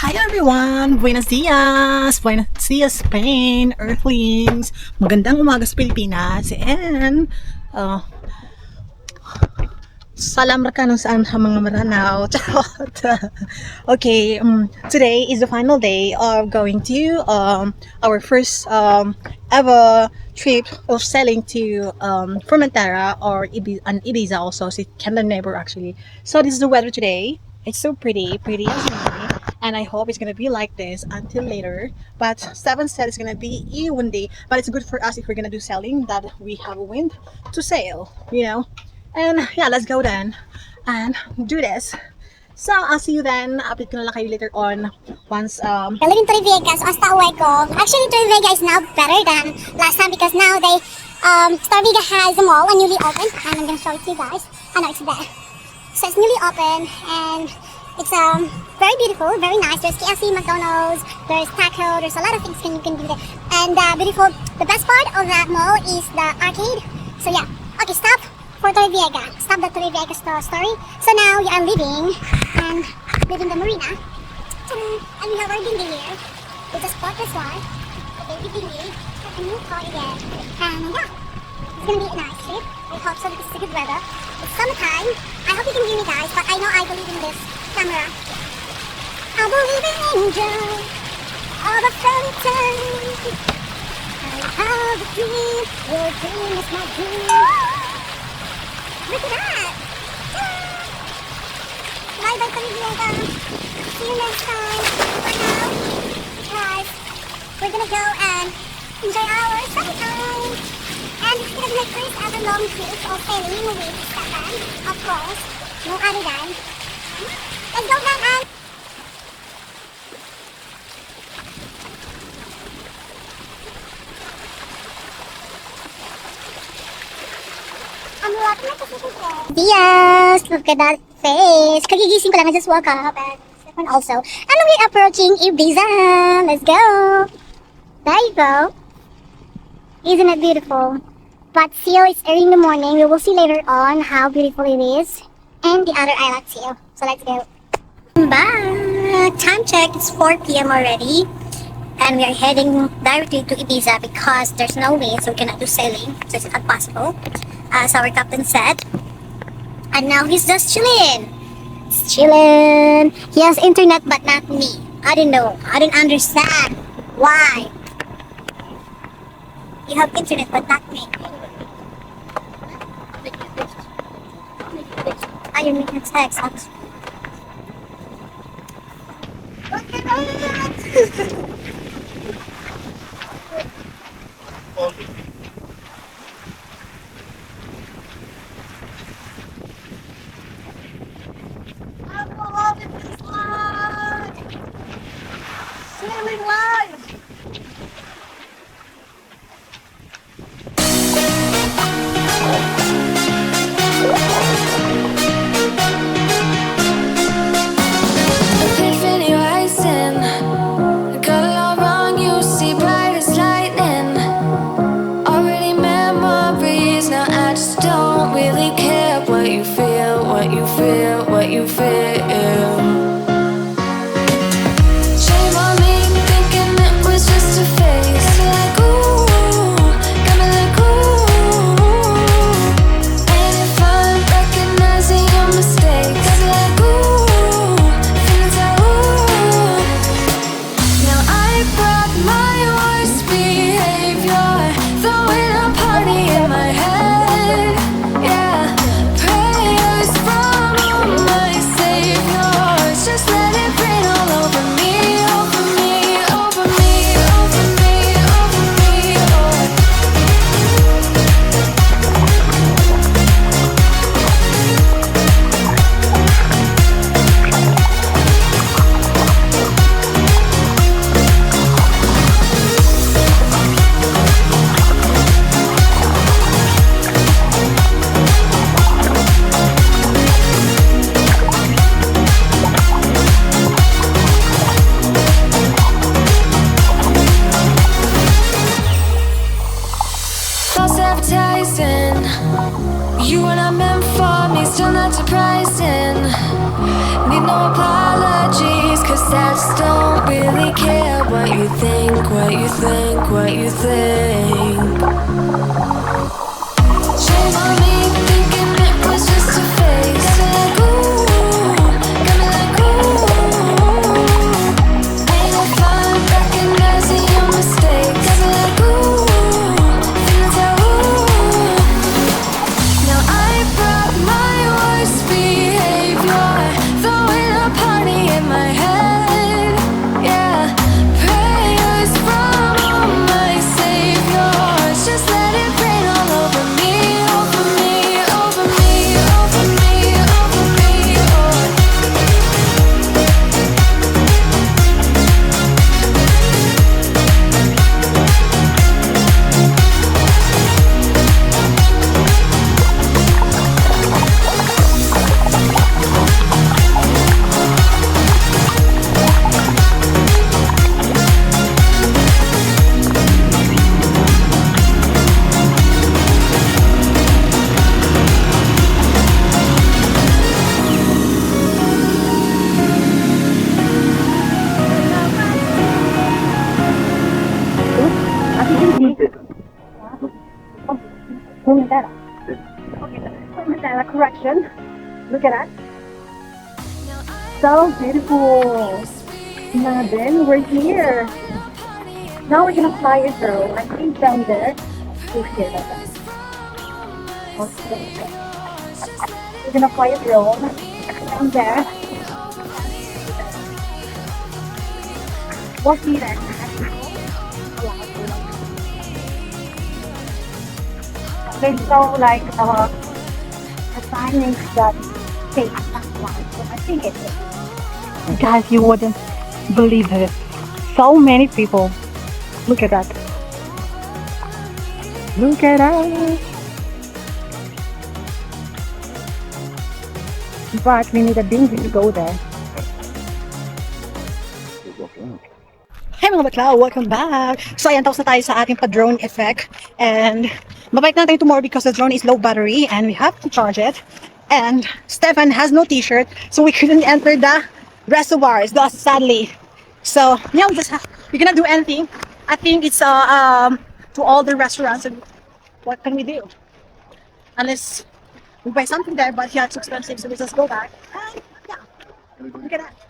Hi everyone! Buenos dias! Buenos dias Spain, Earthlings! Magandang umaga sa Pilipinas and uh, salam rakano saan sa mga maranaw. Charot! Okay, today is the final day of going to our first ever trip of sailing to Formentera or Ibiza also, so Canada neighbor actually. So this is the weather today. It's so pretty as sunny, and I hope it's gonna be like this until later. But Seven said it's gonna be windy, but it's good for us if we're gonna do sailing that we have wind to sail, you know. And yeah, let's go then and do this. So I'll see you then. Update ko na lang kayo later on once I live in Torrevieja, so hasta uwi ko. Actually, Torrevieja is now better than last time because now Torrevieja has a mall, a newly opened, and I'm gonna show it to you guys. I know it's there. So it's newly open and it's very beautiful, very nice. There's KFC, McDonald's, there's taco, there's a lot of things you can do there. And beautiful. The best part of that mall is the arcade. So yeah, okay, stop for Torrevieja. Stop the Torrevieja story. So now we are leaving the marina. And we have our dinghy here. We just bought this one, the baby dinghy, a new car again. And yeah, it's gonna be a nice trip. I hope so because it's a good weather. It's summertime. I hope you can hear me guys, but I know I believe in this camera. I believe in angels, all the fairy tales. I have a dream, your dream is my dream. Look at that! Bye bye Torrevieja. See you next time. For now, guys, we're gonna go and enjoy our summertime. And it's gonna be my first ever long trip of sailing with Stefan, of course. No other than. Let's go then and Diaz, look at that face. Kagigising ko lang, I just woke up and Stefan also. And we're approaching Ibiza. Let's go. There you go. Isn't it beautiful? But still, it's early in the morning. We will see later on how beautiful it is. And the other islands too. So let's go. Back. Time check, it's 4 p.m. already. And we are heading directly to Ibiza because there's no wind, so we cannot do sailing. So it's not possible, as our captain said. And now he's just chilling. He's chilling. He has internet, but not me. I don't know. I don't understand why. You have internet, but not me. I am making text. What you feel. Shame on me thinking really care what you think, what you think, what you think. Shame on me thinking it was just a phase. Got me like ooh. Ain't no fun recognizing your mistakes. Got me like ooh. Feels like ooh. Now I brought my worst behavior, throwing a party in my head. Yeah, prayers from all my saviors. Just let it rain all over me, over me, over me, over me, over me. Correction. Look at that. So beautiful. Now then, we're here. Now we're gonna fly a drone. I think down there. We're here. Okay. We're gonna fly a drone down there. We'll see that. There's no like assignments that take that long. So I think it's it. Guys, you wouldn't believe it. So many people. Look at that. Look at that. But we need a dinghy to go there. Hey mga bakla, welcome back! So ayan, tapos na tayo sa ating pa-drone effect. And mabike natin tomorrow because the drone is low battery and we have to charge it. And Stefan has no t-shirt, so we couldn't enter the reservoirs, thus sadly. So yeah, we're gonna do anything. I think it's to all the restaurants, and what can we do? Unless we buy something there, but yeah, it's expensive, so we just go back. And yeah, look at that.